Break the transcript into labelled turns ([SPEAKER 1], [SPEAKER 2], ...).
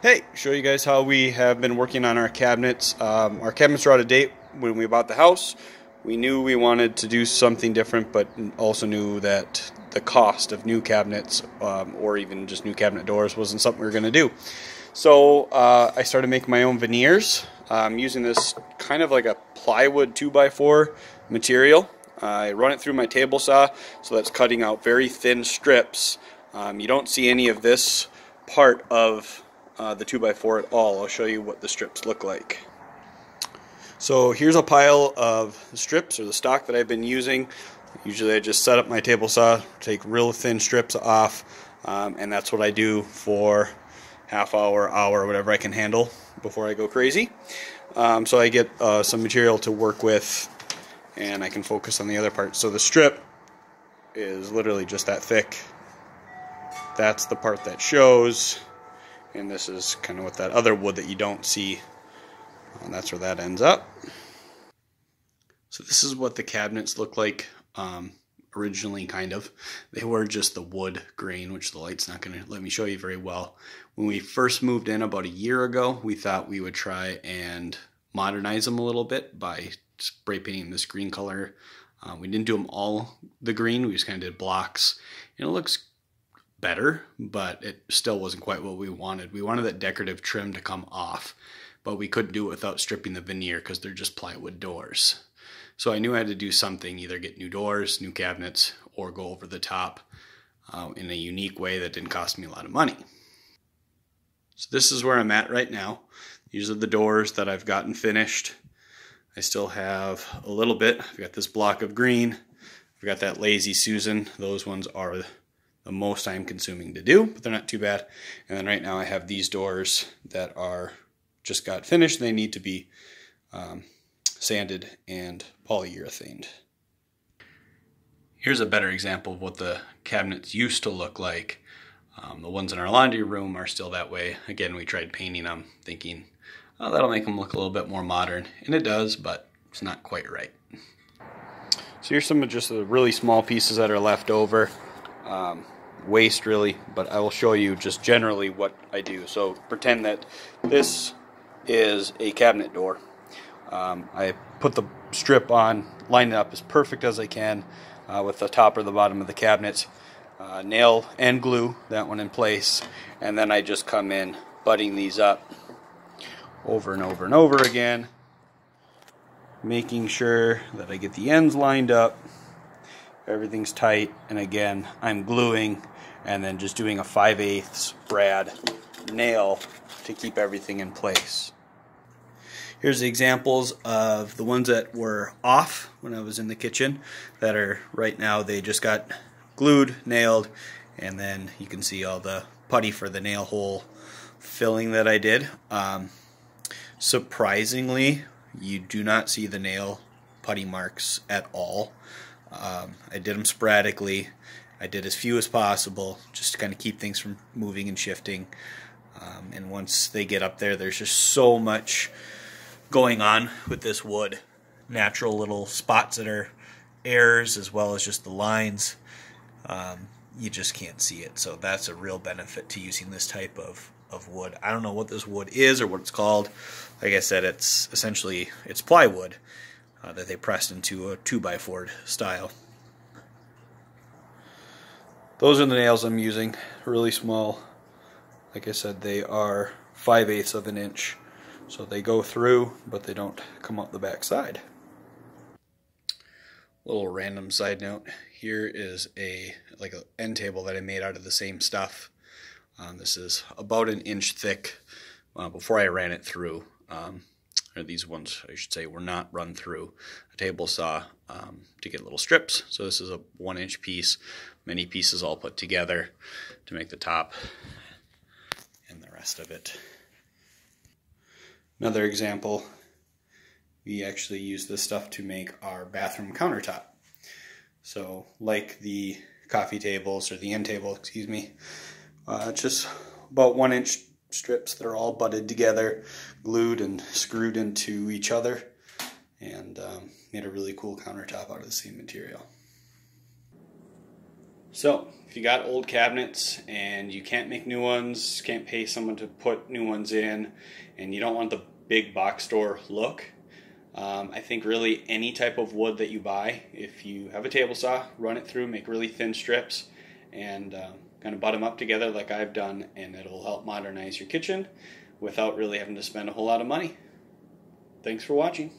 [SPEAKER 1] Hey, show you guys how we have been working on our cabinets. Our cabinets are out of date when we bought the house. We knew we wanted to do something different, but also knew that the cost of new cabinets or even just new cabinet doors wasn't something we were going to do. So I started making my own veneers using this kind of like a plywood 2x4 material. I run it through my table saw, so that's cutting out very thin strips. You don't see any of this part of the 2x4 at all. I'll show you what the strips look like. So here's a pile of strips, or the stock that I've been using. Usually I just set up my table saw, take real thin strips off, and that's what I do for half hour, whatever I can handle before I go crazy. So I get some material to work with, and I can focus on the other part. So the strip is literally just that thick. That's the part that shows. And this is kind of with that other wood that you don't see. And that's where that ends up. So this is what the cabinets look like originally, kind of. They were just the wood grain, which the light's not going to let me show you very well. When we first moved in about a year ago, we thought we would try and modernize them a little bit by spray painting this green color. We didn't do them all the green. We just kind of did blocks. And it looks better, but it still wasn't quite what we wanted. We wanted that decorative trim to come off, but we couldn't do it without stripping the veneer because they're just plywood doors. So I knew I had to do something, either get new doors, new cabinets, or go over the top in a unique way that didn't cost me a lot of money. So this is where I'm at right now. These are the doors that I've gotten finished. I still have a little bit. I've got this block of green. I've got that Lazy Susan. Those ones are the most I'm consuming to do, but they're not too bad. And then right now I have these doors that are just got finished. They need to be sanded and polyurethaned. Here's a better example of what the cabinets used to look like. The ones in our laundry room are still that way. Again, we tried painting them thinking, oh, that'll make them look a little bit more modern. And it does, but it's not quite right. So here's some of just the really small pieces that are left over. Waste really, but I will show you just generally what I do. So pretend that this is a cabinet door. I put the strip on, line it up as perfect as I can with the top or the bottom of the cabinet, nail and glue that one in place, and then I just come in butting these up over and over and over again, making sure that I get the ends lined up, everything's tight, and again I'm gluing and then just doing a 5/8 brad nail to keep everything in place. Here's the examples of the ones that were off when I was in the kitchen that are right now, they just got glued, nailed, and then you can see all the putty for the nail hole filling that I did. Surprisingly, you do not see the nail putty marks at all. I did them sporadically. I did as few as possible just to kind of keep things from moving and shifting. And once they get up there, there's just so much going on with this wood. Natural little spots that are errors as well as just the lines. You just can't see it. So that's a real benefit to using this type of wood. I don't know what this wood is or what it's called. Like I said, it's essentially plywood that they pressed into a 2x4 style. Those are the nails I'm using, really small. Like I said, they are 5/8 of an inch. So they go through, but they don't come out the back side. Little random side note, here is like an end table that I made out of the same stuff. This is about an inch thick before I ran it through. Or these ones, I should say, were not run through a table saw to get little strips. So this is a 1-inch piece, many pieces all put together to make the top and the rest of it. Another example, we actually use this stuff to make our bathroom countertop. So like the coffee tables, or the end table, excuse me, just about 1-inch strips that are all butted together, glued and screwed into each other, and made a really cool countertop out of the same material. So, if you got old cabinets and you can't make new ones, can't pay someone to put new ones in, and you don't want the big box store look, I think really any type of wood that you buy, if you have a table saw, run it through, make really thin strips, and kind of butt them up together like I've done, and it'll help modernize your kitchen without really having to spend a whole lot of money. Thanks for watching.